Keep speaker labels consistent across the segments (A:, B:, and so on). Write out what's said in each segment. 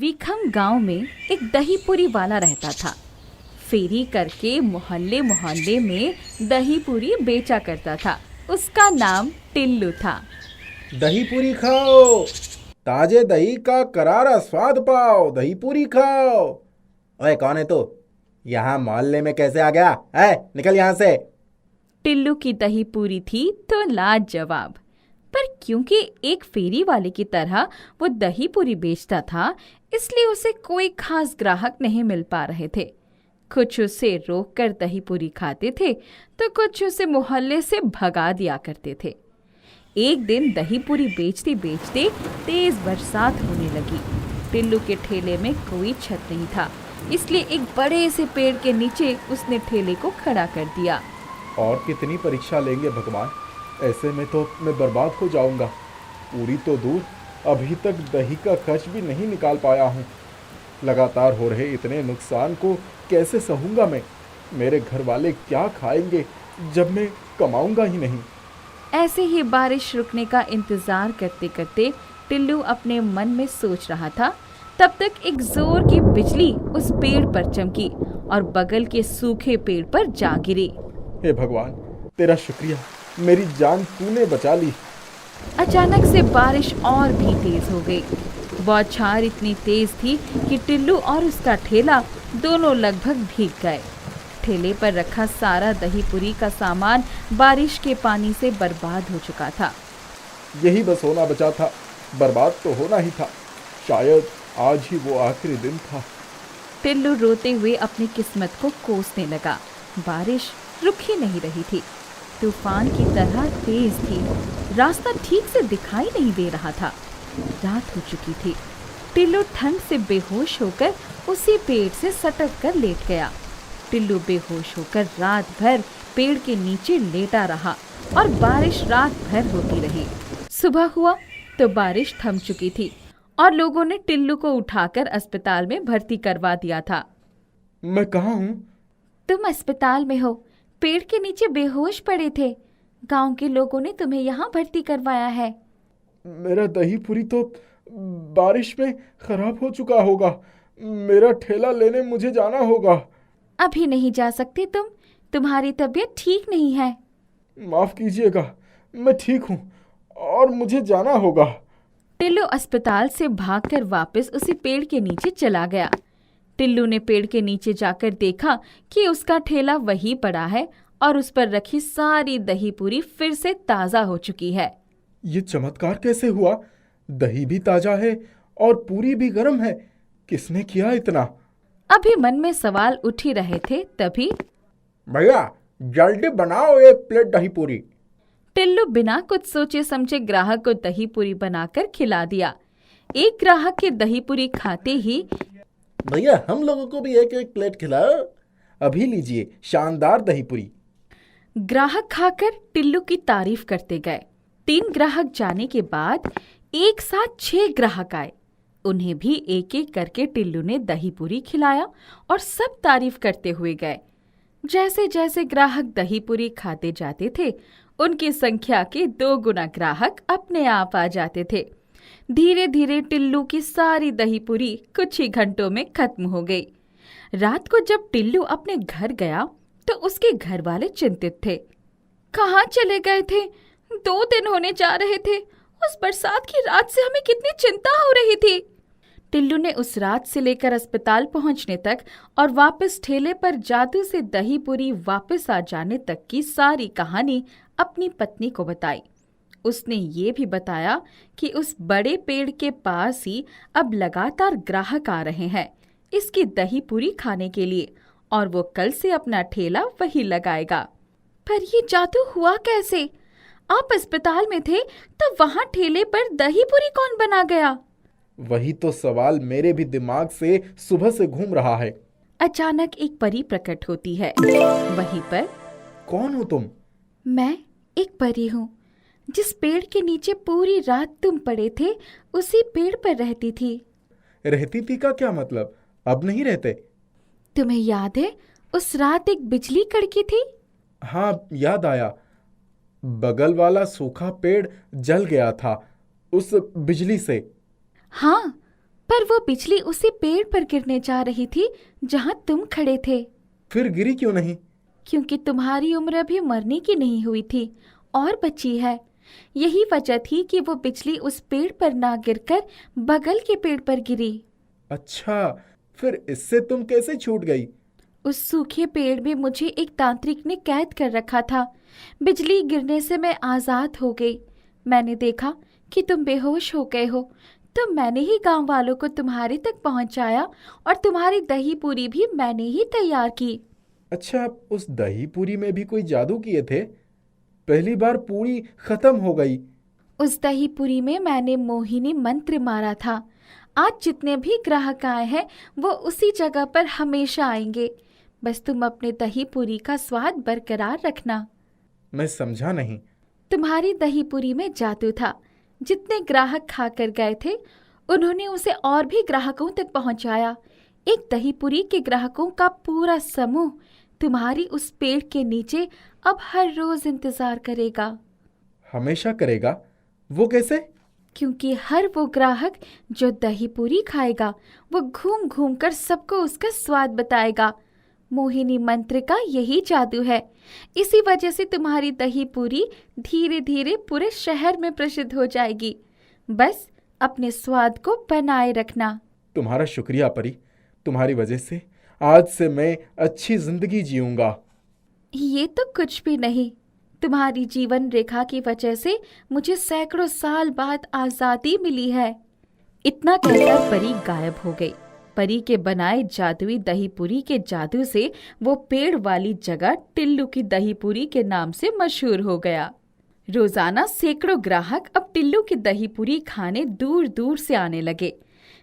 A: वीखम गांव में एक दही पूरी वाला रहता था। फेरी करके मोहल्ले मोहल्ले में दही पूरी बेचा करता था। उसका नाम टिल्लू था।
B: दही पूरी खाओ, ताजे दही का करारा स्वाद पाओ, दही पूरी खाओ। ओए कौन है तू? यहाँ मोहल्ले में कैसे आ गया है? निकल यहाँ से।
A: टिल्लू की दही पूरी थी तो लाजवाब, पर क्योंकि एक फेरी वाले की तरह वो दही पूरी बेचता था, इसलिए उसे कोई खास ग्राहक नहीं मिल पा रहे थे। कुछ उसे रोक कर दही पूरी खाते थे तो कुछ उसे मोहल्ले से भगा दिया करते थे। एक दिन दही पूरी बेचते बेचते तेज बरसात होने लगी। टिल्लू के ठेले में कोई छत नहीं था, इसलिए एक बड़े से पेड़ के नीचे उसने ठेले को खड़ा कर दिया।
B: और कितनी परीक्षा लेंगे भगवान, ऐसे में तो मैं बर्बाद हो जाऊंगा। पूरी तो दूर, अभी तक दही का खर्च भी नहीं निकाल पाया हूँ। लगातार हो रहे इतने नुकसान को कैसे सहूंगा मैं? मेरे घर वाले क्या खाएंगे जब मैं कमाऊंगा ही नहीं।
A: ऐसे ही बारिश रुकने का इंतजार करते करते टिल्लू अपने मन में सोच रहा था। तब तक एक जोर की बिजली उस पेड़ पर चमकी और बगल के सूखे पेड़ पर जा गिरी।
B: हे भगवान, तेरा शुक्रिया, मेरी जान तूने बचा ली।
A: अचानक से बारिश और भी तेज हो गई। बौछार इतनी तेज थी कि टिल्लू और उसका ठेला दोनों लगभग भीग गए। ठेले पर रखा सारा दही पूरी का सामान बारिश के पानी से बर्बाद हो चुका था।
B: यही बस होना बचा था, बर्बाद तो होना ही था। शायद आज ही वो आखिरी दिन था।
A: टिल्लू रोते हुए अपनी किस्मत को कोसने लगा। बारिश रुक ही नहीं रही थी, तूफान की तरह तेज थी। रास्ता ठीक से दिखाई नहीं दे रहा था। रात हो चुकी थी। टिल्लू ठंड से बेहोश होकर उसी पेड़ से सटक कर लेट गया। टिल्लू बेहोश होकर रात भर पेड़ के नीचे लेटा रहा और बारिश रात भर होती रही। सुबह हुआ तो बारिश थम चुकी थी और लोगों ने टिल्लू को उठाकर अस्पताल में भर्ती करवा दिया था।
B: मैं कहाँ हूँ?
A: तुम अस्पताल में हो, पेड़ के नीचे बेहोश पड़े थे। गांव के लोगों ने तुम्हें यहाँ भर्ती करवाया है।
B: मेरा दही पूरी तो बारिश में खराब हो चुका होगा। मेरा ठेला लेने मुझे जाना होगा।
A: अभी नहीं जा सकते तुम, तुम्हारी तबीयत ठीक नहीं है।
B: माफ कीजिएगा, मैं ठीक हूँ और मुझे जाना होगा।
A: टिल्लू अस्पताल से भागकर वापस उसी पेड़ के नीचे चला गया। टिल्लू ने पेड़ के नीचे जाकर देखा कि उसका ठेला वहीं पड़ा है और उस पर रखी सारी दही पूरी फिर से ताजा हो चुकी है।
B: ये चमत्कार कैसे हुआ? दही भी ताजा है और पूरी भी गर्म है। किसने किया इतना?
A: अभी मन में सवाल उठ ही रहे थे, तभी
B: भैया जल्दी बनाओ एक प्लेट दही पूरी।
A: टिल्लू बिना कुछ सोचे समझे ग्राहक को दही पूरी बनाकर खिला दिया। एक ग्राहक के दही पूरी खाते ही,
B: भैया हम लोगों को भी एक एक प्लेट खिलाओ। अभी लीजिए शानदार दही पूरी।
A: ग्राहक खाकर टिल्लू की तारीफ करते गए। 3 ग्राहक जाने के बाद एक साथ 6 ग्राहक आए। उन्हें भी एक एक करके टिल्लू ने दही पूरी खिलाया और सब तारीफ करते हुए गए। जैसे जैसे ग्राहक दही पूरी खाते जाते थे, उनकी संख्या के 2 गुना ग्राहक अपने आप आ जाते थे। धीरे धीरे टिल्लू की सारी दही पूरी कुछ ही घंटों में खत्म हो गई। रात को जब टिल्लू अपने घर गया तो उसके घर वाले चिंतित थे। कहाँ चले गए थे? 2 दिन होने जा रहे थे। उस बरसात की रात से हमें कितनी चिंता हो रही थी। टिल्लू ने उस रात से लेकर अस्पताल पहुंचने तक और वापस ठेले पर जादू से दही पूरी वापस आ जाने तक की सारी कहानी अपनी पत्नी को बताई। उसने ये भी बताया कि उस बड़े पेड़ के पास ही अब लगातार ग्राहक आ रहे हैं इसकी दही पूरी खाने के लिए, और वो कल से अपना ठेला वही लगाएगा। पर ये जादू हुआ कैसे? आप अस्पताल में थे तो वहां ठेले पर दही पूरी कौन बना गया?
B: वही तो सवाल मेरे भी दिमाग से सुबह से घूम रहा है।
A: अचानक एक परी प्रकट होती है वहीं पर।
B: कौन हो तुम?
A: मैं एक परी हूँ। जिस पेड़ के नीचे पूरी रात तुम पड़े थे, उसी पेड़ पर रहती थी।
B: रहती थी का क्या मतलब? अब नहीं रहते?
A: तुम्हें याद है उस रात एक बिजली कड़की थी?
B: हाँ याद आया। बगल वाला सूखा पेड़ जल गया था उस बिजली से।
A: हाँ, पर वो बिजली उसी पेड़ पर गिरने जा रही थी जहां तुम खड़े थे।
B: फिर गिरी क्यों नहीं?
A: क्योंकि तुम्हारी उम्र अभी मरने की नहीं हुई थी और बची है। यही वजह थी कि वो बिजली उस पेड़ पर ना गिरकर बगल के पेड़ पर गिरी।
B: अच्छा, फिर इससे तुम कैसे छूट गई?
A: उस सूखे पेड़ में मुझे एक तांत्रिक ने कैद कर रखा था। बिजली गिरने से मैं आजाद हो गई। मैंने देखा कि तुम बेहोश हो गए हो, तो मैंने ही गांव वालों को तुम्हारे तक पहुंचाया और तुम्हारी दही पूरी भी मैंने ही तैयार की।
B: अच्छा, उस दही पूरी में भी कोई जादू किए थे? पहली बार पूरी खत्म हो गई।
A: उस दही पूरी में मैंने मोहिनी मंत्र मारा था। आज जितने भी ग्राहक आए हैं वो उसी जगह पर हमेशा आएंगे। बस तुम अपने दही पूरी का स्वाद बरकरार रखना।
B: मैं समझा नहीं।
A: तुम्हारी दही पूरी में जादू था। जितने ग्राहक खाकर गए थे उन्होंने उसे और भी ग्राहकों तक पहुंचाया। एक दही पूरी के ग्राहकों का पूरा समूह तुम्हारी उस पेड़ के नीचे अब हर रोज इंतजार करेगा।
B: हमेशा करेगा? वो कैसे?
A: क्योंकि हर वो ग्राहक जो दही पूरी खाएगा वो घूम घूम कर सबको उसका स्वाद बताएगा। मोहिनी मंत्र का यही जादू है। इसी वजह से तुम्हारी दही पूरी धीरे धीरे पूरे शहर में प्रसिद्ध हो जाएगी। बस अपने स्वाद को बनाए रखना।
B: तुम्हारा शुक्रिया परी। तुम्हारी वजह से आज से मैं अच्छी जिंदगी जीऊंगा।
A: ये तो कुछ भी नहीं। तुम्हारी जीवन रेखा की वजह से मुझे सैकड़ों साल बाद आजादी मिली है। इतना कहकर परी गायब हो गई। परी के बनाए जादुई दही पूरी के जादू से वो पेड़ वाली जगह टिल्लू की दही पूरी के नाम से मशहूर हो गया। रोजाना सैकड़ों ग्राहक अब टिल्लू की दही पूरी खाने दूर दूर से आने लगे।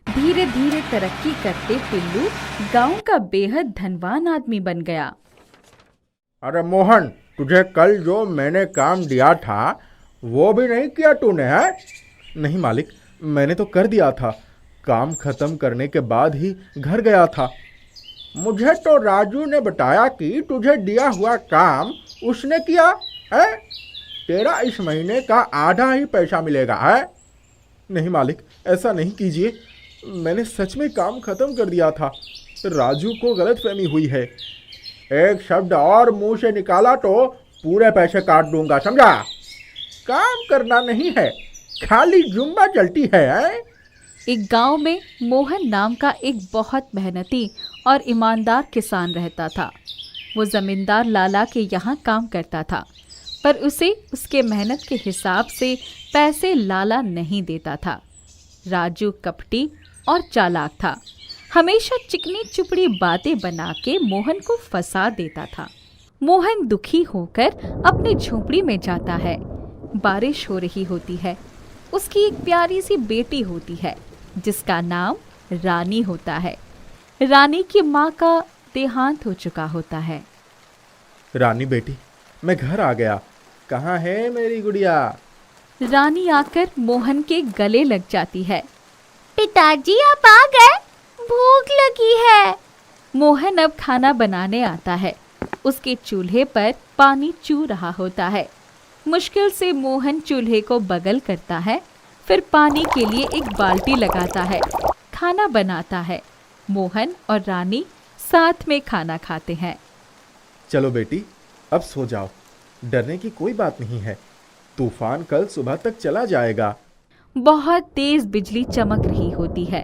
A: धीरे धीरे तरक्की करते टिल्लू गांव का बेहद धनवान आदमी बन गया।
B: अरे मोहन, तुझे कल जो मैंने काम दिया था वो भी नहीं किया तूने, है? नहीं मालिक, मैंने तो कर दिया था। काम खत्म करने के बाद ही घर गया था। मुझे तो राजू ने बताया कि तुझे दिया हुआ काम उसने किया है। तेरा इस महीने का आधा ही पैसा मिलेगा, है? नहीं मालिक, ऐसा नहीं कीजिए। मैंने सच में काम खत्म कर दिया था। राजू को गलतफहमी हुई है। एक शब्द और मुंह से निकाला तो पूरे पैसे काट दूंगा, समझा? काम करना नहीं है, खाली जुम्मा चलती है?
A: एक गांव में मोहन नाम का एक बहुत मेहनती और ईमानदार किसान रहता था। वो जमींदार लाला के यहाँ काम करता था, पर उसे उसके मेहनत के हिसाब से पैसे लाला नहीं देता था। राजू कपटी और चालाक था। हमेशा चिकनी चुपड़ी बातें बना के मोहन को फंसा देता था। मोहन दुखी होकर अपनी झोपड़ी में जाता है। बारिश हो रही होती है। उसकी एक प्यारी सी बेटी होती है जिसका नाम रानी होता है। रानी की माँ का देहांत हो चुका होता है।
B: रानी बेटी, मैं घर आ गया। कहाँ है मेरी गुड़िया?
A: रानी आकर मोहन के गले लग जाती है। पिताजी, आप आ गए? भूख लगी है। मोहन अब खाना बनाने आता है। उसके चूल्हे पर पानी चू रहा होता है। मुश्किल से मोहन चूल्हे को बगल करता है, फिर पानी के लिए एक बाल्टी लगाता है, खाना बनाता है। मोहन और रानी साथ में खाना खाते हैं।
B: चलो बेटी, अब सो जाओ। डरने की कोई बात नहीं है। तूफान कल सुबह तक चला जाएगा।
A: बहुत तेज बिजली चमक रही होती है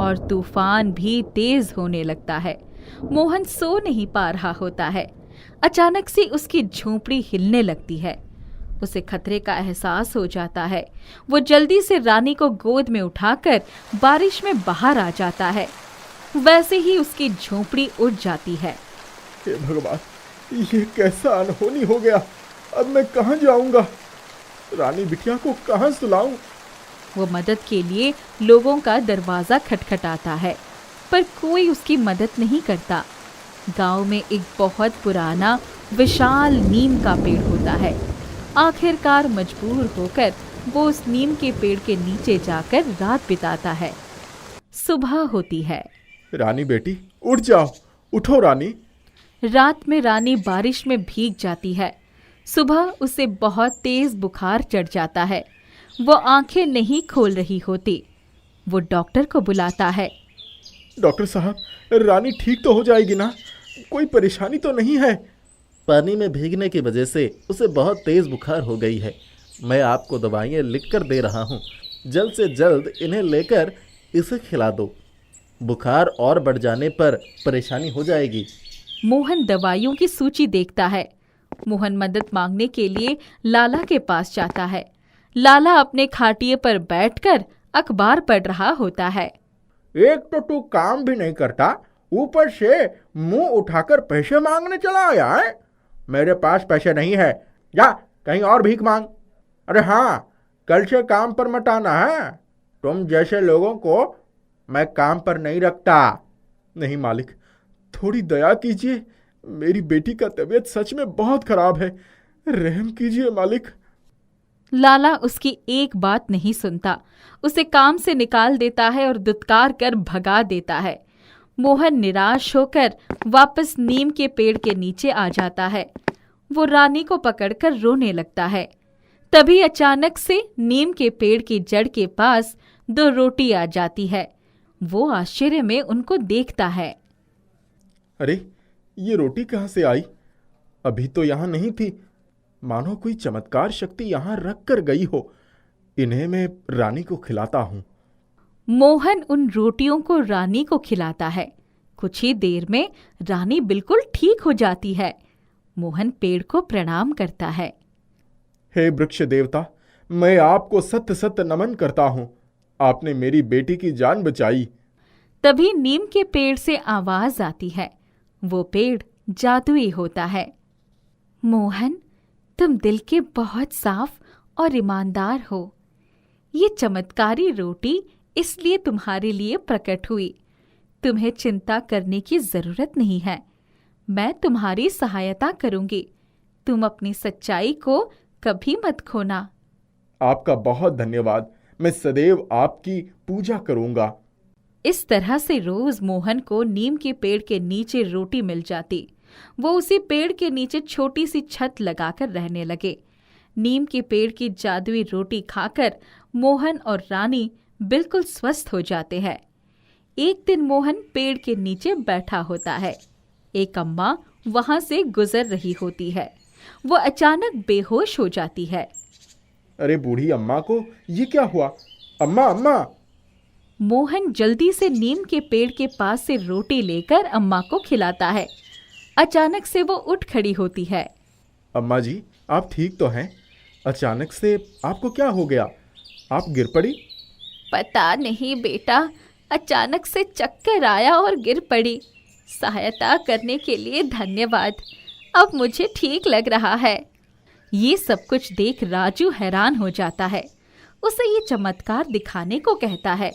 A: और तूफान भी तेज होने लगता है। मोहन सो नहीं पा रहा होता है। अचानक से उसकी झोपड़ी हिलने लगती है। उसे खतरे का एहसास हो जाता है। वो जल्दी से रानी को गोद में उठाकर बारिश में बाहर आ जाता है। वैसे ही उसकी झोपड़ी उड़ जाती है।
B: हे भगवान, ये कैसा अनहोनी हो गया। अब मैं कहाँ जाऊंगा? रानी बिटिया को कहाँ सुलाऊं?
A: वो मदद के लिए लोगों का दरवाजा खटखटाता है, पर कोई उसकी मदद नहीं करता। गांव में एक बहुत पुराना विशाल नीम का पेड़ होता है। आखिरकार मजबूर होकर वो उस नीम के पेड़ के नीचे जाकर रात बिताता है। सुबह होती है।
B: रानी बेटी, उठ जाओ। उठो रानी।
A: रात में रानी बारिश में भीग जाती है। सुबह उसे बहुत तेज बुखार चढ़ जाता है। वो आंखें नहीं खोल रही होती। वो डॉक्टर को बुलाता है।
B: डॉक्टर साहब, रानी ठीक तो हो जाएगी ना? कोई परेशानी तो नहीं है?
C: पानी में भीगने की वजह से उसे बहुत तेज़ बुखार हो गई है। मैं आपको दवाइयाँ लिख कर दे रहा हूँ। जल्द से जल्द इन्हें लेकर इसे खिला दो। बुखार और बढ़ जाने पर परेशानी हो जाएगी।
A: मोहन दवाइयों की सूची देखता है। मोहन मदद मांगने के लिए लाला के पास जाता है। लाला अपने खाटिए पर बैठकर अखबार पढ़ रहा होता है।
B: एक तो तू काम भी नहीं करता, ऊपर से मुंह उठाकर पैसे मांगने चला आया है। मेरे पास पैसे नहीं है, जा कहीं और भीख मांग। अरे हाँ, कल से काम पर मत आना है। तुम जैसे लोगों को मैं काम पर नहीं रखता। नहीं मालिक, थोड़ी दया कीजिए। मेरी बेटी का तबीयत सच में बहुत खराब है, रहम कीजिए मालिक।
A: लाला उसकी एक बात नहीं सुनता, उसे काम से निकाल देता है और दुत्कार कर भगा देता है। मोहन निराश होकर वापस नीम के पेड़ के नीचे आ जाता है। वो रानी को पकड़कर रोने लगता है। तभी अचानक से नीम के पेड़ की जड़ के पास 2 रोटी आ जाती है। वो आश्चर्य में उनको देखता है।
B: अरे, ये रोटी कहाँ से आई? अभी तो यहाँ नहीं थी। मानो कोई चमत्कार शक्ति यहाँ रख कर गई हो। इन्हें मैं रानी को खिलाता हूँ।
A: मोहन उन रोटियों को रानी को खिलाता है। कुछ ही देर में रानी बिल्कुल ठीक हो जाती है। मोहन पेड़ को प्रणाम करता है।
B: हे वृक्ष देवता, मैं आपको सत्य सत्य नमन करता हूँ। आपने मेरी बेटी की जान बचाई।
A: तभी नीम के पेड़ से आवाज आती है। वो पेड़ जादुई होता है। मोहन, तुम दिल के बहुत साफ और ईमानदार हो। ये चमत्कारी रोटी इसलिए तुम्हारे लिए प्रकट हुई। तुम्हें चिंता करने की जरूरत नहीं है। मैं तुम्हारी सहायता करूंगी। तुम अपनी सच्चाई को कभी मत खोना।
B: आपका बहुत धन्यवाद। मैं सदैव आपकी पूजा करूंगा।
A: इस तरह से रोज मोहन को नीम के पेड़ के नीचे रोटी मिल जाती। वो उसी पेड़ के नीचे छोटी सी छत लगाकर रहने लगे। नीम के पेड़ की जादुई रोटी खाकर मोहन और रानी बिल्कुल स्वस्थ हो जाते हैं। एक दिन मोहन पेड़ के नीचे बैठा होता है। एक अम्मा वहां से गुजर रही होती है। वो अचानक बेहोश हो जाती है।
B: अरे बूढ़ी अम्मा को ये क्या हुआ? अम्मा, अम्मा!
A: मोहन जल्दी से नीम के पेड़ के पास से रोटी लेकर अम्मा को खिलाता है। अचानक से वो उठ खड़ी होती है।
B: अम्मा जी, आप ठीक तो हैं? अचानक से आपको क्या हो गया? आप गिर पड़ी?
A: पता नहीं बेटा, अचानक से चक्कर आया और गिर पड़ी। सहायता करने के लिए धन्यवाद। अब मुझे ठीक लग रहा है। ये सब कुछ देख राजू हैरान हो जाता है। उसे ये चमत्कार दिखाने को कहता है।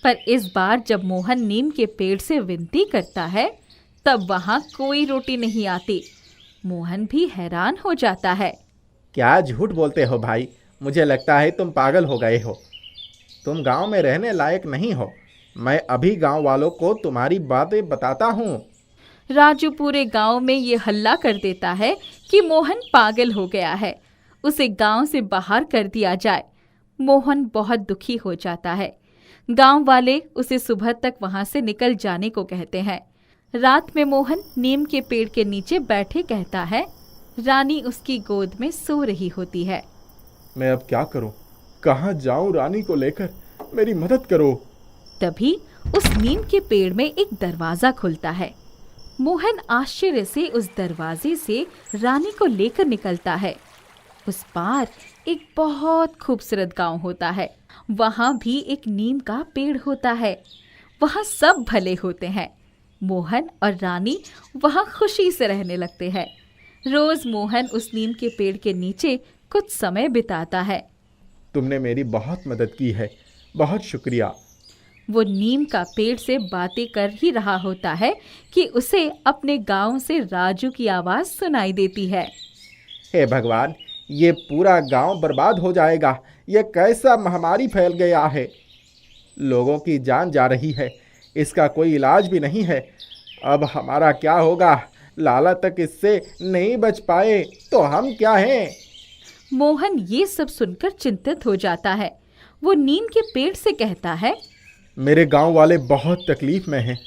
A: पर इस बार जब मोहन नीम के पेड़ से विनती करता है, तब वहां कोई रोटी नहीं आती। मोहन भी हैरान हो जाता है।
C: क्या झूठ बोलते हो भाई? मुझे लगता है तुम पागल हो गए हो। तुम गांव में रहने लायक नहीं हो। मैं अभी गांव वालों को तुम्हारी बातें बताता हूँ।
A: राजू पूरे गांव में ये हल्ला कर देता है कि मोहन पागल हो गया है। उसे गांव से बाहर कर दिया जाए। मोहन बहुत दुखी हो जाता है। गांव वाले उसे सुबह तक वहां से निकल जाने को कहते हैं। रात में मोहन नीम के पेड़ के नीचे बैठे कहता है। रानी उसकी गोद में सो रही होती है।
B: मैं अब क्या करूं? कहां जाऊं रानी को लेकर? मेरी मदद करो।
A: तभी उस नीम के पेड़ में एक दरवाजा खुलता है। मोहन आश्चर्य से उस दरवाजे से रानी को लेकर निकलता है। उस पार एक बहुत खूबसूरत गांव होता है। वहां भी एक नीम का पेड़ होता है। वहां सब भले होते हैं। मोहन और रानी वहां खुशी से रहने लगते हैं। रोज मोहन उस नीम के पेड़ के नीचे कुछ समय बिताता है।
B: तुमने मेरी बहुत मदद की है, बहुत शुक्रिया।
A: वो नीम का पेड़ से बातें कर ही रहा होता है कि उसे अपने गांव से राजू की आवाज सुनाई देती है।
C: हे भगवान, ये पूरा गांव बर्बाद हो जाएगा। ये कैसा महामारी फैल गया है। लोगों की जान जा रही है। इसका कोई इलाज भी नहीं है। अब हमारा क्या होगा? लाला तक इससे नहीं बच पाए तो हम क्या हैं?
A: मोहन ये सब सुनकर चिंतित हो जाता है। वो नीम के पेड़ से कहता है।
B: मेरे गांव वाले बहुत तकलीफ में हैं।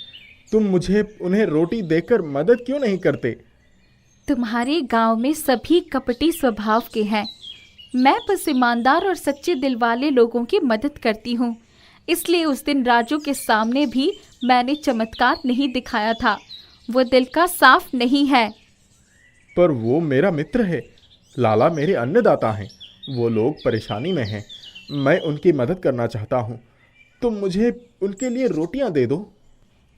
B: तुम मुझे उन्हें रोटी देकर मदद क्यों नहीं करते?
A: तुम्हारे गांव में सभी कपटी स्वभाव के हैं। मैं बस ईमानदार और सच्चे दिल वाले लोगों की मदद करती हूँ। इसलिए उस दिन राजू के सामने भी मैंने चमत्कार नहीं दिखाया था। वो दिल का साफ नहीं है।
B: पर वो मेरा मित्र है। लाला मेरे अन्नदाता हैं। वो लोग परेशानी में हैं। मैं उनकी मदद करना चाहता हूँ। तुम मुझे उनके लिए रोटियां दे दो।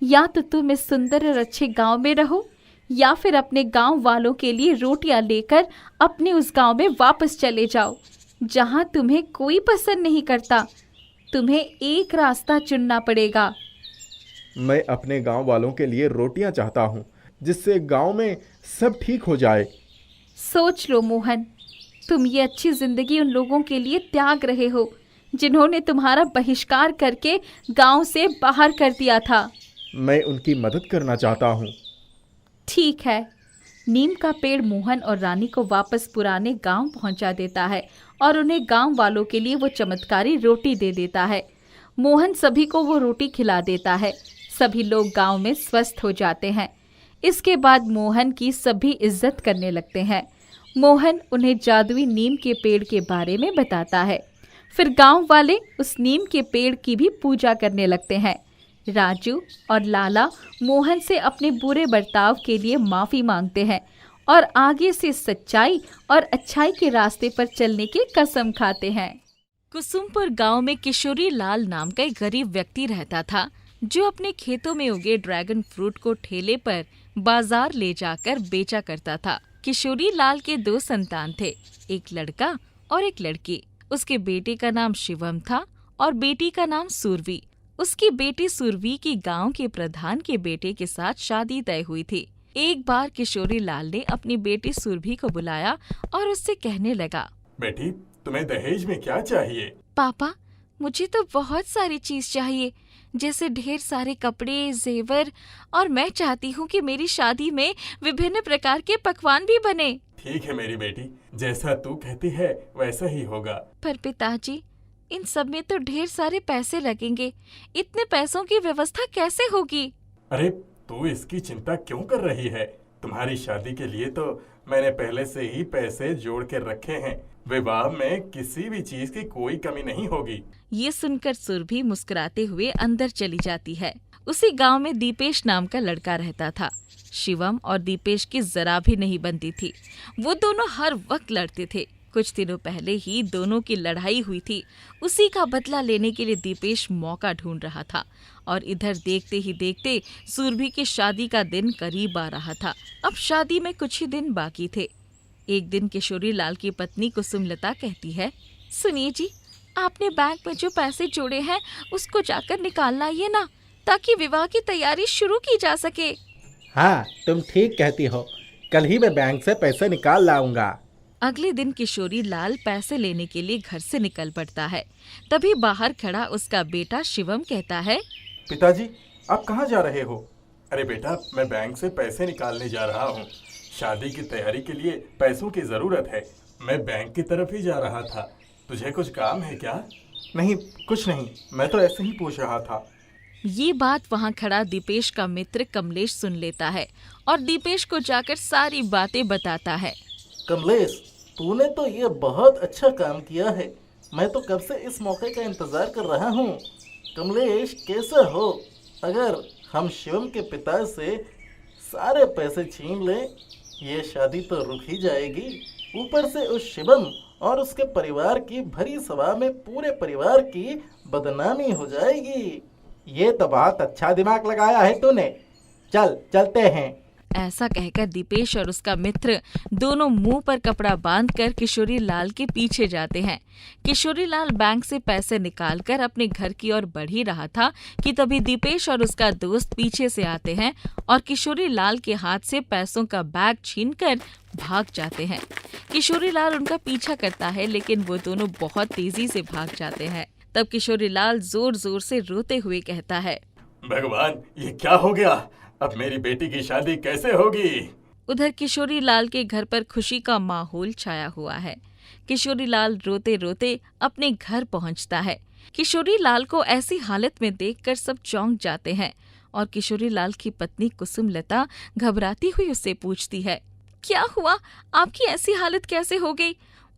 A: या तो तुम इस सुंदर और अच्छे गांव में रहो या फिर अपने गांव वालों के लिए रोटियां लेकर अपने उस गांव में वापस चले जाओ जहां तुम्हें कोई पसंद नहीं करता। तुम्हें एक रास्ता चुनना पड़ेगा।
B: मैं अपने गांव वालों के लिए रोटियां चाहता हूँ, जिससे गांव में सब ठीक हो जाए।
A: सोच लो मोहन, तुम ये अच्छी जिंदगी उन लोगों के लिए त्याग रहे हो जिन्होंने तुम्हारा बहिष्कार करके गांव से बाहर कर दिया था।
B: मैं उनकी मदद करना चाहता हूँ।
A: ठीक है। नीम का पेड़ मोहन और रानी को वापस पुराने गांव पहुंचा देता है और उन्हें गांव वालों के लिए वो चमत्कारी रोटी दे देता है। मोहन सभी को वो रोटी खिला देता है। सभी लोग गांव में स्वस्थ हो जाते हैं। इसके बाद मोहन की सभी इज्जत करने लगते हैं। मोहन उन्हें जादुई नीम के पेड़ के बारे में बताता है। फिर गांव वाले उस नीम के पेड़ की भी पूजा करने लगते हैं। राजू और लाला मोहन से अपने बुरे बर्ताव के लिए माफ़ी मांगते हैं और आगे से सच्चाई और अच्छाई के रास्ते पर चलने की कसम खाते हैं। कुसुमपुर गांव में किशोरी लाल नाम का एक गरीब व्यक्ति रहता था जो अपने खेतों में उगे ड्रैगन फ्रूट को ठेले पर बाजार ले जाकर बेचा करता था। किशोरी लाल के 2 संतान थे, एक लड़का और एक लड़की। उसके बेटे का नाम शिवम था और बेटी का नाम सुरभि। उसकी बेटी सुरभि की गांव के प्रधान के बेटे के साथ शादी तय हुई थी। एक बार किशोरी लाल ने अपनी बेटी सुरभि को बुलाया और उससे कहने लगा,
D: बेटी, तुम्हें दहेज में क्या चाहिए?
A: पापा, मुझे तो बहुत सारी चीज चाहिए, जैसे ढेर सारे कपड़े, जेवर, और मैं चाहती हूँ कि मेरी शादी में विभिन्न प्रकार के पकवान भी बने।
D: ठीक है मेरी बेटी, जैसा तू कहती है वैसा ही होगा।
A: पर पिताजी, इन सब में तो ढेर सारे पैसे लगेंगे। इतने पैसों की व्यवस्था कैसे होगी?
D: अरे, तू इसकी चिंता क्यों कर रही है? तुम्हारी शादी के लिए तो मैंने पहले से ही पैसे जोड़ के रखे हैं। विवाह में किसी भी चीज की कोई कमी नहीं होगी।
A: ये सुनकर सुरभि मुस्कुराते हुए अंदर चली जाती है। उसी गांव में दीपेश नाम का लड़का रहता था। शिवम और दीपेश की जरा भी नहीं बनती थी। वो दोनों हर वक्त लड़ते थे। कुछ दिनों पहले ही दोनों की लड़ाई हुई थी। उसी का बदला लेने के लिए दीपेश मौका ढूंढ रहा था और इधर देखते ही देखते सुरभि की शादी का दिन करीब आ रहा था। अब शादी में कुछ ही दिन बाकी थे। एक दिन किशोरी लाल की पत्नी कुसुमलता कहती है, सुनिए जी, आपने बैंक में जो पैसे जोड़े हैं उसको जाकर निकालना ये ना, ताकि विवाह की तैयारी शुरू की जा सके।
C: हाँ, तुम ठीक कहती हो। कल ही मैं बैंक से पैसे निकाल लाऊंगा।
A: अगले दिन किशोरी लाल पैसे लेने के लिए घर से निकल पड़ता है। तभी बाहर खड़ा उसका बेटा शिवम कहता है,
D: पिताजी, आप कहाँ जा रहे हो? अरे बेटा, मैं बैंक से पैसे निकालने जा रहा हूँ। शादी की तैयारी के लिए पैसों की जरूरत है। मैं बैंक की तरफ ही जा रहा था। तुझे कुछ काम है क्या? नहीं, कुछ नहीं, मैं तो ऐसे ही पूछ रहा था।
A: ये बात वहाँ खड़ा दीपेश का मित्र कमलेश सुन लेता है और दीपेश को जाकर सारी बातें बताता है।
E: कमलेश, तूने तो ये बहुत अच्छा काम किया है। मैं तो कब से इस मौके का इंतजार कर रहा हूँ। कमलेश, कैसा हो? अगर हम शिवम के पिता से सारे पैसे छीन लें, ये शादी तो रुक ही जाएगी। ऊपर से उस शिवम और उसके परिवार की भरी सभा में पूरे परिवार की बदनामी हो जाएगी।
C: ये तो बहुत अच्छा दिमाग लगाया है तूने। चलते हैं।
A: ऐसा कहकर दीपेश और उसका मित्र दोनों मुंह पर कपड़ा बांधकर किशोरी लाल के पीछे जाते हैं। किशोरी लाल बैंक से पैसे निकालकर अपने घर की ओर बढ़ ही रहा था कि तभी दीपेश और उसका दोस्त पीछे से आते हैं और किशोरी लाल के हाथ से पैसों का बैग छीनकर भाग जाते हैं। किशोरी लाल उनका पीछा करता है, लेकिन वो दोनों बहुत तेजी से भाग जाते हैं। तब किशोरी लाल जोर जोर से रोते हुए कहता है,
D: भगवान, ये क्या हो गया? अब मेरी बेटी की शादी कैसे होगी?
A: उधर किशोरी लाल के घर पर खुशी का माहौल छाया हुआ है। किशोरीलाल रोते रोते अपने घर पहुंचता है। किशोरीलाल को ऐसी हालत में देखकर सब चौंक जाते हैं और किशोरीलाल की पत्नी कुसुमलता घबराती हुई उससे पूछती है, क्या हुआ? आपकी ऐसी हालत कैसे हो गई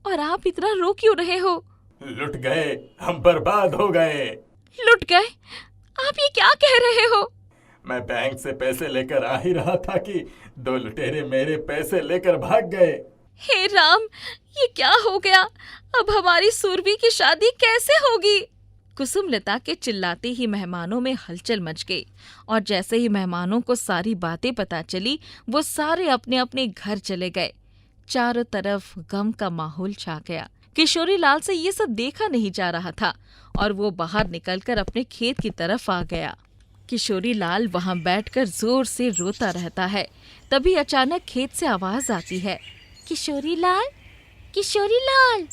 A: और आप इतना रो क्यों रहे हो?
D: लुट गए, हम बर्बाद हो गए।
A: लुट गए? आप ये क्या कह रहे हो?
D: मैं बैंक से पैसे लेकर आ ही रहा था कि दो लुटेरे मेरे पैसे लेकर भाग गए।
A: हे राम, ये क्या हो गया? अब हमारी सुरभि की शादी कैसे होगी? कुसुमलता के चिल्लाते ही मेहमानों में हलचल मच गई और जैसे ही मेहमानों को सारी बातें पता चली, वो सारे अपने अपने घर चले गए। चारों तरफ गम का माहौल छा गया। किशोरीलाल से ये सब देखा नहीं जा रहा था और वो बाहर निकलकर अपने खेत की तरफ आ गया। किशोरीलाल वहां बैठकर जोर से रोता रहता है। तभी अचानक खेत से आवाज आती है, किशोरीलाल, किशोरीलाल।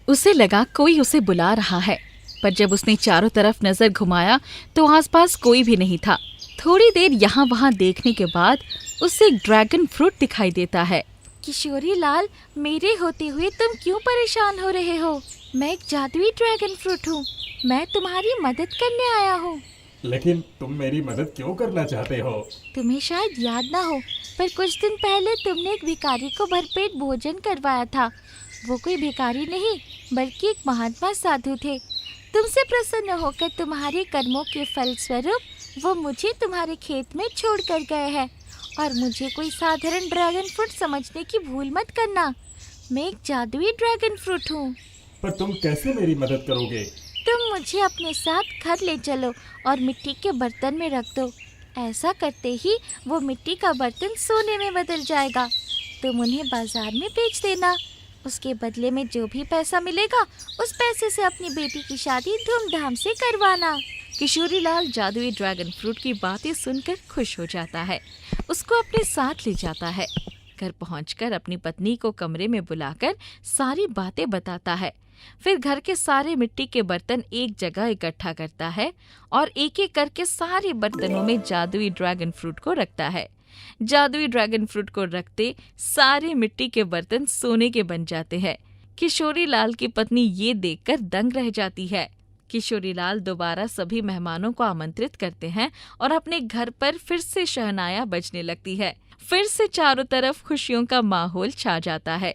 A: उसे लगा कोई उसे बुला रहा है, पर जब उसने चारों तरफ नजर घुमाया तो आसपास कोई भी नहीं था। थोड़ी देर यहाँ वहाँ देखने के बाद उसे एक ड्रैगन फ्रूट दिखाई देता है। किशोरीलाल, मेरे होते हुए तुम क्यों परेशान हो रहे हो? मैं एक जादुई ड्रैगन फ्रूट हूँ। मैं तुम्हारी मदद करने आया हूँ।
D: लेकिन तुम मेरी मदद क्यों करना चाहते हो?
A: तुम्हें शायद याद ना हो, पर कुछ दिन पहले तुमने एक भिखारी को भरपेट भोजन करवाया था। वो कोई भिखारी नहीं, बल्कि एक महात्मा साधु थे। तुमसे प्रसन्न होकर तुम्हारे कर्मों के फलस्वरूप वो मुझे तुम्हारे खेत में छोड़ कर गए हैं। और मुझे कोई साधारण ड्रैगन फ्रूट समझने की भूल मत करना। मैं एक जादुई ड्रैगन फ्रूट हूँ।
D: पर तुम कैसे मेरी मदद करोगे?
A: तुम मुझे अपने साथ घर ले चलो और मिट्टी के बर्तन में रख दो। ऐसा करते ही वो मिट्टी का बर्तन सोने में बदल जाएगा। तुम उन्हें बाजार में बेच देना। उसके बदले में जो भी पैसा मिलेगा, उस पैसे से अपनी बेटी की शादी धूमधाम से करवाना। किशोरीलाल जादुई ड्रैगन फ्रूट की बातें सुनकर खुश हो जाता है। उसको अपने साथ ले जाता है। घर पहुंचकर अपनी पत्नी को कमरे में बुलाकर सारी बातें बताता है। फिर घर के सारे मिट्टी के बर्तन एक जगह इकट्ठा करता है और एक एक करके सारे बर्तनों में जादुई ड्रैगन फ्रूट को रखता है। जादुई ड्रैगन फ्रूट को रखते सारे मिट्टी के बर्तन सोने के बन जाते हैं। किशोरीलाल की पत्नी ये देखकर दंग रह जाती है। किशोरीलाल दोबारा सभी मेहमानों को आमंत्रित करते हैं और अपने घर पर फिर से शहनाया बजने लगती है। फिर से चारों तरफ खुशियों का माहौल छा जाता है।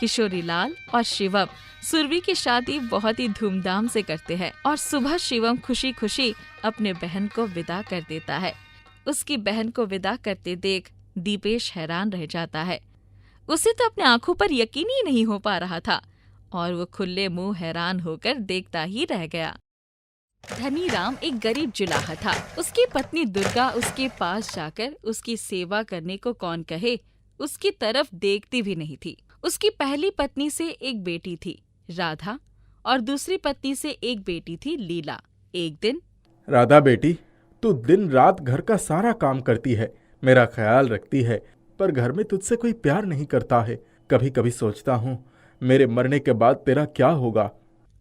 A: किशोरीलाल और शिवम सुरभि की शादी बहुत ही धूमधाम से करते हैं और सुबह शिवम खुशी खुशी अपने बहन को विदा कर देता है। उसकी बहन को विदा करते देख दीपेश हैरान रह जाता है। उसे तो अपने आंखों पर यकीन ही नहीं हो पा रहा था और वो खुले मुंह हैरान होकर देखता ही रह गया। धनीराम एक गरीब जुलाहा था। उसकी पत्नी दुर्गा उसके पास जाकर उसकी सेवा करने को कौन कहे, उसकी तरफ देखती भी नहीं थी। उसकी पहली पत्नी से एक बेटी थी राधा और दूसरी पत्नी से एक बेटी थी लीला। एक दिन,
C: राधा बेटी, तू दिन रात घर का सारा काम करती है, मेरा ख्याल रखती है, पर घर में तुझसे कोई प्यार नहीं करता है। कभी कभी सोचता हूँ मेरे मरने के बाद तेरा क्या होगा।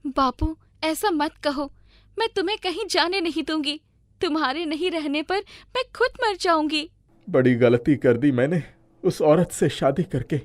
A: बापू, ऐसा मत कहो। मैं तुम्हें कहीं जाने नहीं दूंगी। तुम्हारे नहीं रहने पर मैं खुद मर जाऊंगी।
C: बड़ी गलती कर दी मैंने उस औरत से शादी करके।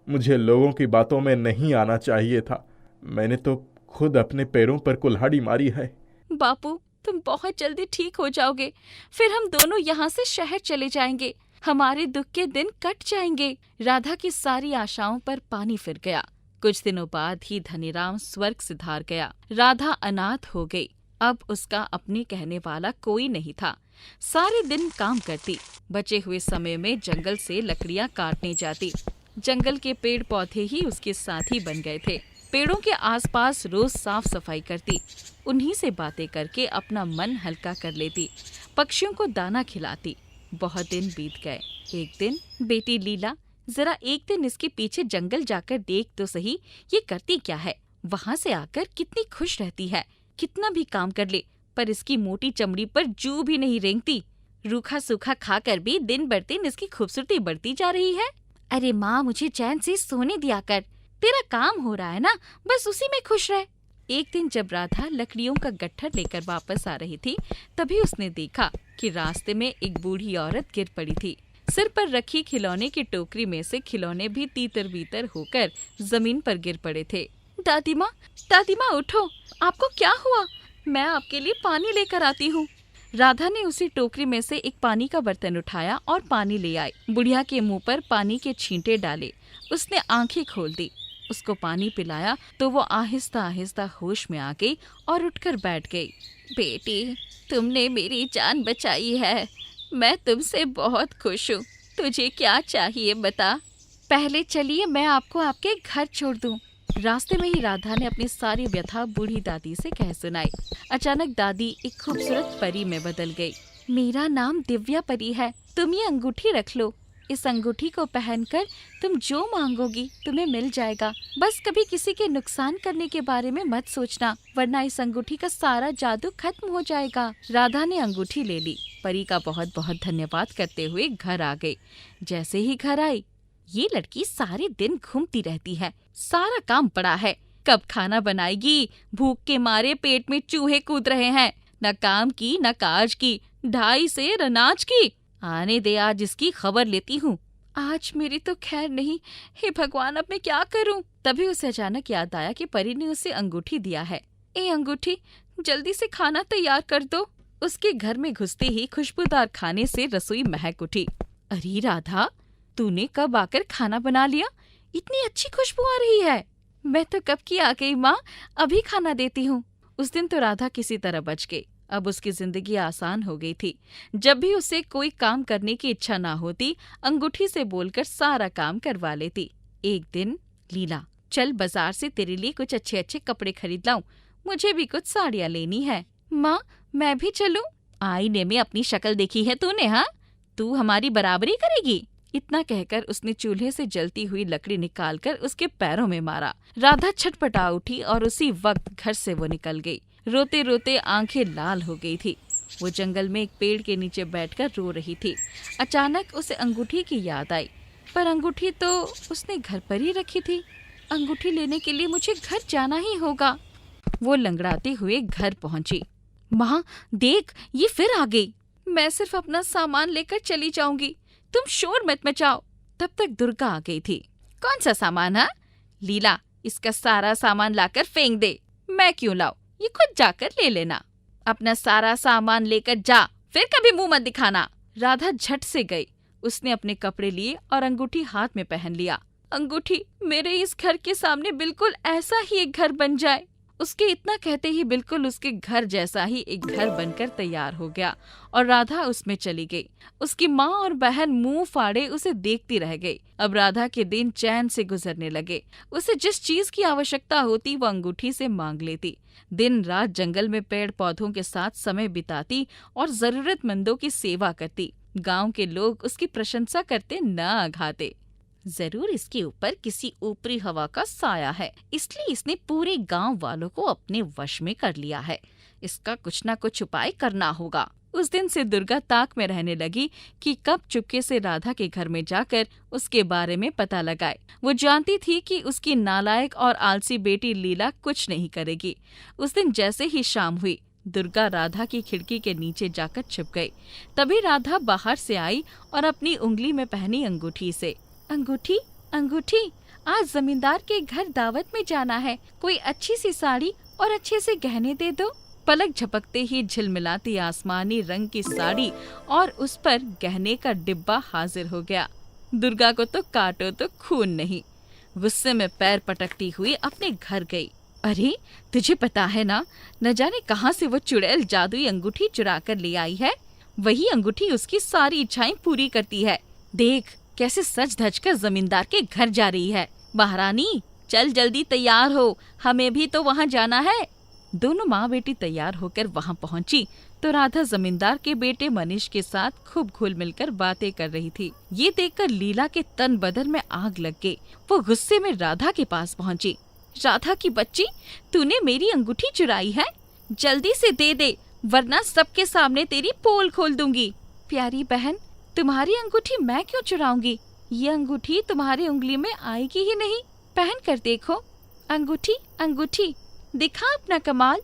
C: मुझे लोगों की बातों में नहीं आना चाहिए था। मैंने तो खुद अपने पैरों पर कुल्हाड़ी मारी है।
A: बापू, तुम बहुत जल्दी ठीक हो जाओगे। फिर हम दोनों यहाँ से शहर चले जाएंगे। हमारे दुख के दिन कट जाएंगे। राधा की सारी आशाओं पर पानी फिर गया। कुछ दिनों बाद ही धनीराम स्वर्ग सिधार गया। राधा अनाथ हो गई। अब उसका अपने कहने वाला कोई नहीं था। सारे दिन काम करती, बचे हुए समय में जंगल से लकड़ियां काटने जाती। जंगल के पेड़ पौधे ही उसके साथी बन गए थे। पेड़ों के आसपास रोज साफ सफाई करती, उन्हीं से बातें करके अपना मन हल्का कर लेती। पक्षियों को दाना खिलाती। बहुत दिन बीत गए। एक दिन, बेटी लीला, जरा एक दिन इसके पीछे जंगल जाकर देख तो सही, ये करती क्या है। वहाँ से आकर कितनी खुश रहती है। कितना भी काम कर ले, पर इसकी मोटी चमड़ी पर जू भी नहीं रेंगती। रूखा सूखा खाकर भी दिन बर दिन इसकी खूबसूरती बढ़ती जा रही है। अरे माँ, मुझे चैन से सोने दिया कर। तेरा काम हो रहा है ना, बस उसी में खुश रह। एक दिन जब राधा लकड़ियों का गट्ठर लेकर वापस आ रही थी, तभी उसने देखा कि रास्ते में एक बूढ़ी औरत गिर पड़ी थी। सिर पर रखी खिलौने की टोकरी में से खिलौने भी तीतर बीतर होकर जमीन पर गिर पड़े थे। दादी माँ उठो, आपको क्या हुआ? मैं आपके लिए पानी लेकर आती हूँ। राधा ने उसी टोकरी में से एक पानी का बर्तन उठाया और पानी ले आई। बुढ़िया के मुंह पर पानी के छींटे डाले। उसने आंखें खोल दी, उसको पानी पिलाया तो वो आहिस्ता आहिस्ता होश में आ गई और उठकर बैठ गई। बेटी, तुमने मेरी जान बचाई है। मैं तुमसे बहुत खुश हूँ। तुझे क्या चाहिए बता। पहले चलिए मैं आपको आपके घर छोड़ दूँ। रास्ते में ही राधा ने अपनी सारी व्यथा बूढ़ी दादी से कह सुनाई। अचानक दादी एक खूबसूरत परी में बदल गई। मेरा नाम दिव्या परी है। तुम ये अंगूठी रख लो। इस अंगूठी को पहनकर तुम जो मांगोगी तुम्हें मिल जाएगा। बस कभी किसी के नुकसान करने के बारे में मत सोचना, वरना इस अंगूठी का सारा जादू खत्म हो जाएगा। राधा ने अंगूठी ले ली। परी का बहुत बहुत धन्यवाद करते हुए घर आ गई। जैसे ही घर आई, ये लड़की सारे दिन घूमती रहती है, सारा काम पड़ा है, कब खाना बनाएगी? भूख के मारे पेट में चूहे कूद रहे हैं। न काम की न काज की, 2.5 सेर अनाज की। आने दे, आज इसकी खबर लेती हूँ। आज मेरी तो खैर नहीं। हे भगवान, अब मैं क्या करूँ? तभी उसे अचानक याद आया कि परी ने उसे अंगूठी दिया है। ए अंगूठी, जल्दी से खाना तैयार कर दो। उसके घर में घुसते ही खुशबूदार खाने से रसोई महक उठी। अरे राधा, तूने कब आकर खाना बना लिया? इतनी अच्छी खुशबू आ रही है। मैं तो कब की आ गई माँ, अभी खाना देती हूँ। उस दिन तो राधा किसी तरह बच गई। अब उसकी जिंदगी आसान हो गई थी। जब भी उसे कोई काम करने की इच्छा ना होती, अंगूठी से बोलकर सारा काम करवा लेती। एक दिन, लीला, चल बाजार से तेरे लिए कुछ अच्छे अच्छे कपड़े खरीद लाऊं। मुझे भी कुछ साड़ियाँ लेनी है। माँ, मैं भी चलूं? आईने में अपनी शक्ल देखी है तूने? हाँ, तू हमारी बराबरी करेगी? इतना कहकर उसने चूल्हे से जलती हुई लकड़ी निकालकर उसके पैरों में मारा। राधा छटपटा उठी और उसी वक्त घर से वो निकल गई। रोते रोते आंखें लाल हो गई थी। वो जंगल में एक पेड़ के नीचे बैठकर रो रही थी। अचानक उसे अंगूठी की याद आई, पर अंगूठी तो उसने घर पर ही रखी थी। अंगूठी लेने के लिए मुझे घर जाना ही होगा। वो लंगड़ाते हुए घर पहुंची। माँ देख, ये फिर आ गई। मैं सिर्फ अपना सामान लेकर चली जाऊंगी, तुम शोर मत मचाओ। तब तक दुर्गा आ गई थी। कौन सा सामान? है लीला, इसका सारा सामान लाकर फेंक दे। मैं क्यों लाऊं, ये खुद जाकर ले लेना। अपना सारा सामान लेकर जा, फिर कभी मुंह मत दिखाना। राधा झट से गई। उसने अपने कपड़े लिए और अंगूठी हाथ में पहन लिया। अंगूठी, मेरे इस घर के सामने बिल्कुल ऐसा ही एक घर बन जाए। उसके इतना कहते ही बिल्कुल उसके घर जैसा ही एक घर बनकर तैयार हो गया और राधा उसमें चली गई। उसकी माँ और बहन मुंह फाड़े उसे देखती रह गई। अब राधा के दिन चैन से गुजरने लगे। उसे जिस चीज की आवश्यकता होती वो अंगूठी से मांग लेती। दिन रात जंगल में पेड़ पौधों के साथ समय बिताती और जरूरतमंदों की सेवा करती। गांव के लोग उसकी प्रशंसा करते न अघाते। जरूर इसके ऊपर किसी ऊपरी हवा का साया है, इसलिए इसने पूरे गांव वालों को अपने वश में कर लिया है। इसका कुछ न कुछ उपाय करना होगा। उस दिन से दुर्गा ताक में रहने लगी कि कब चुपके से राधा के घर में जाकर उसके बारे में पता लगाए। वो जानती थी कि उसकी नालायक और आलसी बेटी लीला कुछ नहीं करेगी। उस दिन जैसे ही शाम हुई, दुर्गा राधा की खिड़की के नीचे जाकर छिप गई। तभी राधा बाहर से आई और अपनी उंगली में पहनी अंगूठी से, अंगूठी, अंगूठी, आज जमींदार के घर दावत में जाना है। कोई अच्छी सी साड़ी और अच्छे से गहने दे दो। पलक झपकते ही झिलमिलाती आसमानी रंग की साड़ी और उस पर गहने का डिब्बा हाजिर हो गया। दुर्गा को तो काटो तो खून नहीं। गुस्से में पैर पटकती हुई अपने घर गई। अरे, तुझे पता है ना, न जाने कहाँ से वो चुड़ैल जादुई अंगूठी चुरा कर ले आई है। वही अंगूठी उसकी सारी इच्छाएं पूरी करती है। देख कैसे सज धज कर जमींदार के घर जा रही है। महारानी, चल जल्दी तैयार हो, हमें भी तो वहाँ जाना है। दोनों माँ बेटी तैयार होकर वहाँ पहुँची तो राधा जमींदार के बेटे मनीष के साथ खूब घुल मिलकर बातें कर रही थी। ये देखकर लीला के तन बदन में आग लग गई। वो गुस्से में राधा के पास पहुँची। राधा की बच्ची, तूने मेरी अंगूठी चुराई है, जल्दी से दे दे, वरना सबके सामने तेरी पोल खोल दूंगी। प्यारी बहन, तुम्हारी अंगूठी मैं क्यों चुराऊंगी? ये अंगूठी तुम्हारी उंगली में आएगी ही नहीं। पहन कर देखो। अंगूठी, अंगूठी, दिखा अपना कमाल।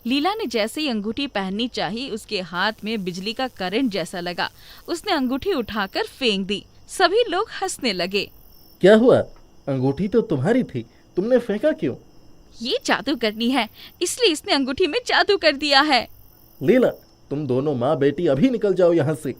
A: लीला ने जैसे ही अंगूठी पहननी चाही, उसके हाथ में बिजली का करंट जैसा लगा। उसने अंगूठी उठाकर फेंक दी। सभी लोग हंसने लगे।
E: क्या हुआ? अंगूठी तो तुम्हारी थी, तुमने फेंका क्यों?
A: ये जादू करनी है, इसलिए इसने अंगूठी में जादू कर दिया है।
E: लीला, तुम दोनों माँ बेटी अभी निकल जाओ यहाँ से।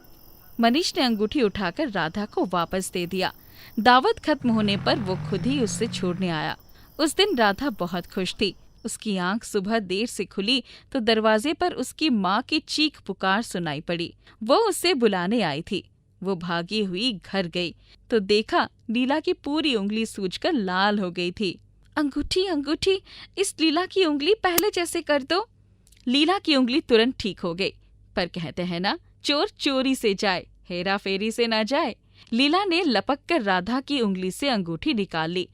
A: मनीष ने अंगूठी उठाकर राधा को वापस दे दिया। दावत खत्म होने पर वो खुद ही उससे छोड़ने आया। उस दिन राधा बहुत खुश थी। उसकी आंख सुबह देर से खुली तो दरवाजे पर उसकी माँ की चीख पुकार सुनाई पड़ी। वो उसे बुलाने आई थी। वो भागी हुई घर गई तो देखा लीला की पूरी उंगली सूजकर लाल हो गई थी। अंगूठी अंगूठी, इस लीला की उंगली पहले जैसे कर दो। लीला की उंगली तुरंत ठीक हो गई। पर कहते हैं ना, चोर चोरी से जाए, हेरा फेरी से ना जाए। लीला ने लपक कर राधा की उंगली से अंगूठी निकाल ली।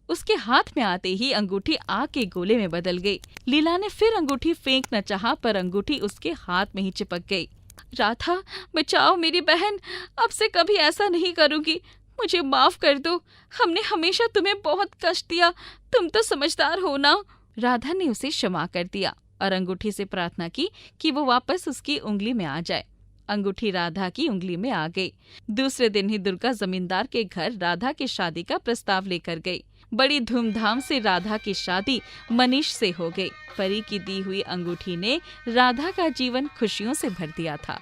A: उसके हाथ में आते ही अंगूठी आग के गोले में बदल गई। लीला ने फिर अंगूठी फेंकना चाहा, पर अंगूठी उसके हाथ में ही चिपक गई। राधा, बचाओ मेरी बहन, अब से कभी ऐसा नहीं करूंगी, मुझे माफ कर दो। हमने हमेशा तुम्हें बहुत कष्ट दिया, तुम तो समझदार हो ना। राधा ने उसे क्षमा कर दिया और अंगूठी से प्रार्थना की कि वो वापस उसकी उंगली में आ जाए। अंगूठी राधा की उंगली में आ गई। दूसरे दिन ही दुर्गा जमींदार के घर राधा की शादी का प्रस्ताव लेकर गई। बड़ी धूमधाम से राधा की शादी मनीष से हो गई। परी की दी हुई अंगूठी ने राधा का जीवन खुशियों से भर दिया था।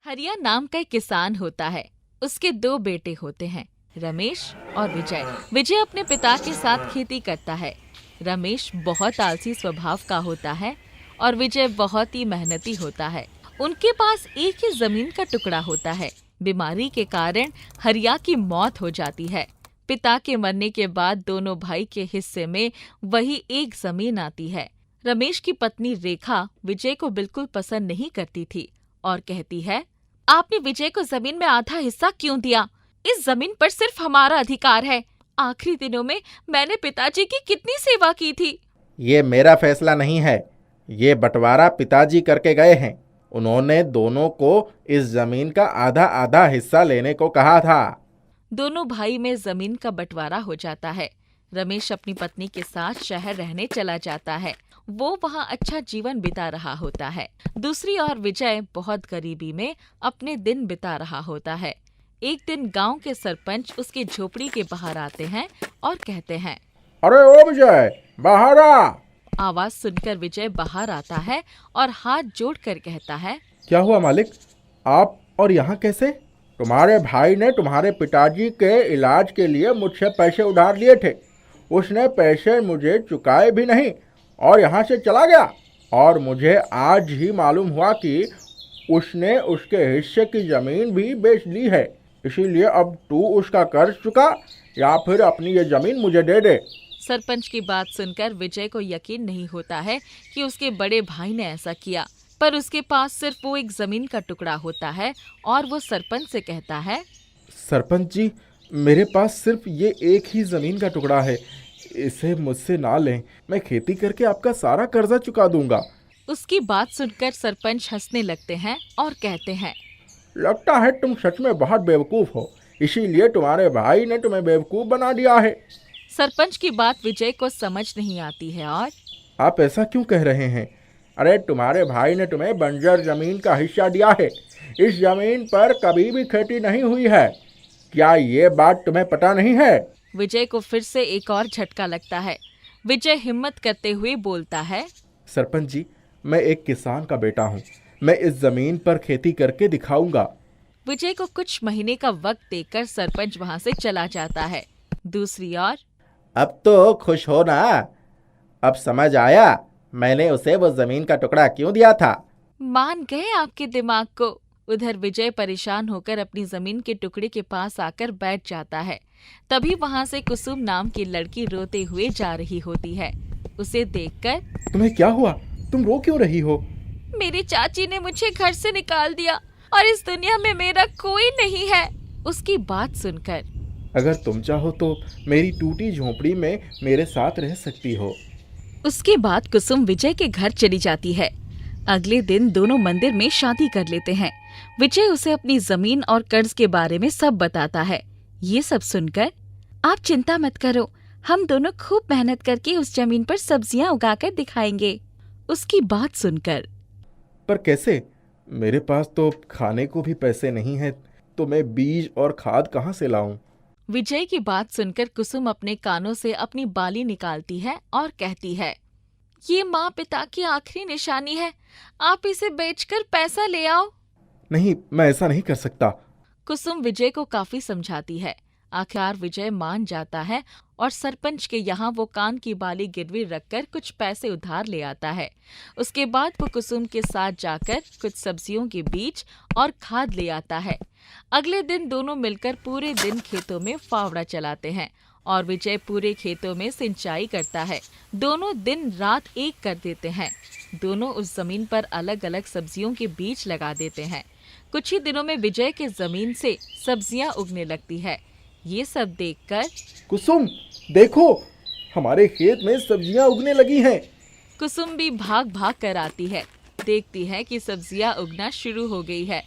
A: हरिया नाम का एक किसान होता है। उसके 2 बेटे होते हैं, रमेश और विजय। विजय अपने पिता के साथ खेती करता है। रमेश बहुत आलसी स्वभाव का होता है और विजय बहुत ही मेहनती होता है। उनके पास एक ही जमीन का टुकड़ा होता है। बीमारी के कारण हरिया की मौत हो जाती है। पिता के मरने के बाद दोनों भाई के हिस्से में वही एक जमीन आती है। रमेश की पत्नी रेखा विजय को बिल्कुल पसंद नहीं करती थी और कहती है, आपने विजय को जमीन में आधा हिस्सा क्यों दिया? इस जमीन पर सिर्फ हमारा अधिकार है। आखिरी दिनों में मैंने पिताजी की कितनी सेवा की थी।
C: ये मेरा फैसला नहीं है, ये बंटवारा पिताजी करके गए हैं। उन्होंने दोनों को इस जमीन का आधा आधा हिस्सा लेने को कहा था।
A: दोनों भाई में जमीन का बंटवारा हो जाता है। रमेश अपनी पत्नी के साथ शहर रहने चला जाता है। वो वहाँ अच्छा जीवन बिता रहा होता है। दूसरी ओर विजय बहुत गरीबी में अपने दिन बिता रहा होता है। एक दिन गांव के सरपंच उसकी झोपड़ी के बाहर आते हैं और कहते हैं,
C: अरे ओ विजय, बाहर आ।
A: आवाज सुनकर विजय बाहर आता है और हाथ जोड़कर कहता है,
C: क्या हुआ मालिक, आप और यहाँ कैसे? तुम्हारे भाई ने तुम्हारे पिताजी के इलाज के लिए मुझसे पैसे उधार लिए थे। उसने पैसे मुझे चुकाए भी नहीं और यहाँ से चला गया। और मुझे आज ही मालूम हुआ कि उसने उसके हिस्से की ज़मीन भी बेच ली है। इसीलिए अब तू उसका कर्ज चुका या फिर अपनी ये ज़मीन मुझे दे दे।
A: सरपंच की बात सुनकर विजय को यकीन नहीं होता है कि उसके बड़े भाई ने ऐसा किया, पर उसके पास सिर्फ वो एक जमीन का टुकड़ा होता है और वो सरपंच से कहता है,
B: सरपंच जी, मेरे पास सिर्फ ये एक ही ज़मीन का टुकड़ा है, इसे मुझसे ना लें, मैं खेती करके आपका सारा कर्जा चुका दूंगा।
A: उसकी बात सुनकर सरपंच हंसने लगते हैं और कहते हैं,
C: लगता है तुम सच में बहुत बेवकूफ़ हो, इसीलिए तुम्हारे भाई ने तुम्हें बेवकूफ़ बना दिया है।
A: सरपंच की बात विजय को समझ नहीं आती है और
B: आप ऐसा क्यों कह रहे हैं?
C: अरे तुम्हारे भाई ने तुम्हें बंजर ज़मीन का हिस्सा दिया है। इस ज़मीन पर कभी भी खेती नहीं हुई है। क्या ये बात तुम्हें पता नहीं है?
A: विजय को फिर से एक और झटका लगता है। विजय हिम्मत करते हुए बोलता है,
B: सरपंच जी, मैं एक किसान का बेटा हूँ, मैं इस ज़मीन पर खेती करके दिखाऊंगा।
A: विजय को कुछ महीने का वक्त देकर सरपंच वहां से चला जाता है। दूसरी ओर
C: अब तो खुश हो ना? अब समझ आया मैंने उसे वो ज़मीन का टुकड़ा क्यों दिया था।
A: मान गए आपके दिमाग को। उधर विजय परेशान होकर अपनी जमीन के टुकड़े के पास आकर बैठ जाता है। तभी वहां से कुसुम नाम की लड़की रोते हुए जा रही होती है। उसे देखकर,
B: तुम्हें क्या हुआ? तुम रो क्यों रही हो?
A: मेरी चाची ने मुझे घर से निकाल दिया और इस दुनिया में मेरा कोई नहीं है। उसकी बात सुनकर,
B: अगर तुम चाहो तो मेरी टूटी झोंपड़ी में मेरे साथ रह सकती हो।
A: उसके बाद कुसुम विजय के घर चली जाती है। अगले दिन दोनों मंदिर में शादी कर लेते हैं। विजय उसे अपनी जमीन और कर्ज के बारे में सब बताता है। ये सब सुनकर, आप चिंता मत करो, हम दोनों खूब मेहनत करके उस जमीन पर सब्जियां उगाकर दिखाएंगे। उसकी बात सुनकर।
C: पर कैसे? मेरे पास तो खाने को भी पैसे नहीं हैं, तो मैं बीज और खाद कहाँ से लाऊं?
A: विजय की बात सुनकर कुसुम अपने कानों से अपनी बाली निकालती है और कहती है, ये माँ पिता की आखिरी निशानी है, आप इसे बेचकर पैसा ले आओ।
C: नहीं, मैं ऐसा नहीं कर सकता।
A: कुसुम विजय को काफी समझाती है। आखिर विजय मान जाता है और सरपंच के यहाँ वो कान की बाली गिरवी रखकर कुछ पैसे उधार ले आता है। उसके बाद वो कुसुम के साथ जाकर कुछ सब्जियों के बीज और खाद ले आता है। अगले दिन दोनों मिलकर पूरे दिन खेतों में फावड़ा चलाते हैं और विजय पूरे खेतों में सिंचाई करता है। दोनों दिन रात एक कर देते हैं। दोनों उस जमीन पर अलग अलग सब्जियों के बीज लगा देते हैं। कुछ ही दिनों में विजय के जमीन से सब्जियां उगने लगती है। ये सब देखकर
C: कुसुम, देखो, हमारे खेत में सब्जियां उगने लगी हैं।
A: कुसुम भी भाग भाग कर आती है। देखती है कि सब्जियां उगना शुरू हो गई है।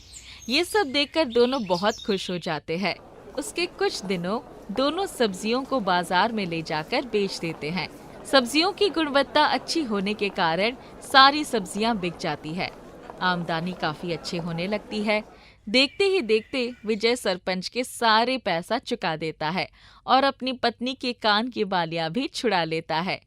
A: ये सब देखकर दोनों बहुत खुश हो जाते हैं। उसके कुछ दिनों दोनों सब्जियों को बाजार में ले जाकर बेच देते हैं। सब्जियों की गुणवत्ता अच्छी होने के कारण सारी सब्जियां बिक जाती है। आमदनी काफी अच्छी होने लगती है। देखते ही देखते विजय सरपंच के सारे पैसा चुका देता है और अपनी पत्नी के कान की बालियां भी छुड़ा लेता है।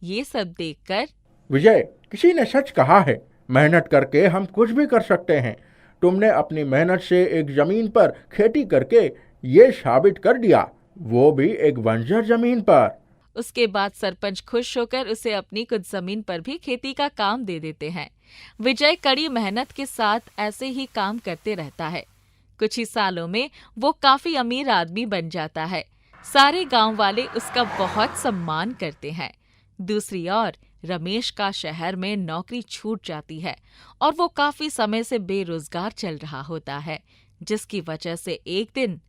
A: ये सब देखकर
C: विजय, किसी ने सच कहा है, मेहनत करके हम कुछ भी कर सकते हैं। तुमने अपनी मेहनत से एक जमीन पर खेती करके ये साबित कर दिया, वो भी एक बंजर जमीन पर।
A: उसके बाद सरपंच खुश होकर उसे अपनी कुछ जमीन पर भी खेती का काम दे देते हैं। विजय कड़ी मेहनत के साथ ऐसे ही काम करते रहता है। कुछ ही सालों में वो काफी अमीर आदमी बन जाता है। सारे गांव वाले उसका बहुत सम्मान करते हैं। दूसरी ओर रमेश का शहर में नौकरी छूट जाती है और वो काफी समय से बेरोजगार चल रहा होता है, जिसकी वजह से एक दिन,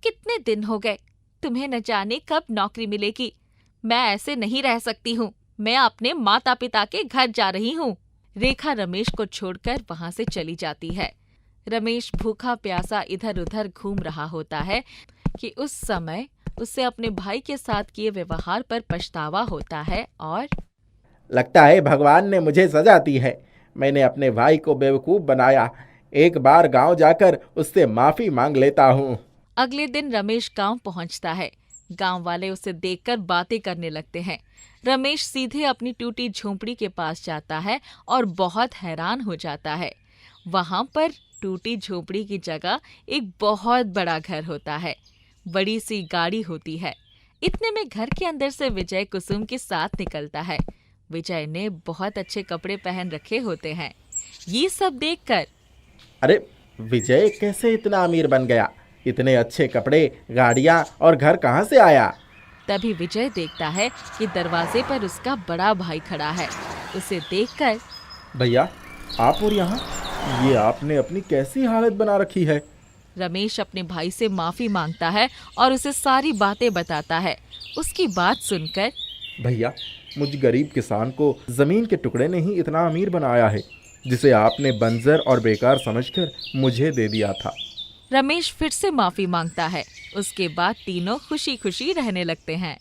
A: कितने दिन हो गए, तुम्हें न जाने कब नौकरी मिलेगी। मैं ऐसे नहीं रह सकती हूँ। मैं अपने माता पिता के घर जा रही हूँ। रेखा रमेश को छोड़कर वहां से चली जाती है। रमेश भूखा प्यासा इधर उधर घूम रहा होता है कि उस समय उसे अपने भाई के साथ किए व्यवहार पर पछतावा होता है और
C: लगता है भगवान ने मुझे सजा दी है। मैंने अपने भाई को बेवकूफ़ बनाया। एक बार गांव जाकर उससे माफ़ी मांग लेता हूँ।
A: अगले दिन रमेश गांव पहुंचता है। गांव वाले उसे देखकर बातें करने लगते हैं। रमेश सीधे अपनी टूटी झोंपड़ी के पास जाता है और बहुत हैरान हो जाता है। वहां पर टूटी झोंपड़ी की जगह एक बहुत बड़ा घर होता है। बड़ी सी गाड़ी होती है। इतने में घर के अंदर से विजय कुसुम के साथ निकलता है। विजय ने बहुत अच्छे कपड़े पहन रखे होते हैं। ये सब देखकर
C: अरे, विजय कैसे इतना अमीर बन गया? इतने अच्छे कपड़े, गाड़ियाँ और घर कहाँ से आया?
A: तभी विजय देखता है कि दरवाजे पर उसका बड़ा भाई खड़ा है। उसे देखकर
C: भैया, आप और यहाँ, ये आपने अपनी कैसी हालत बना रखी है?
A: रमेश अपने भाई से माफी मांगता है और उसे सारी बातें बताता है। उसकी बात सुनकर
C: भैया, मुझ गरीब किसान को ज़मीन के टुकड़े ने ही इतना अमीर बनाया है, जिसे आपने बंजर और बेकार समझकर मुझे दे दिया था।
A: रमेश फिर से माफी मांगता है। उसके बाद तीनों खुशी खुशी रहने लगते हैं।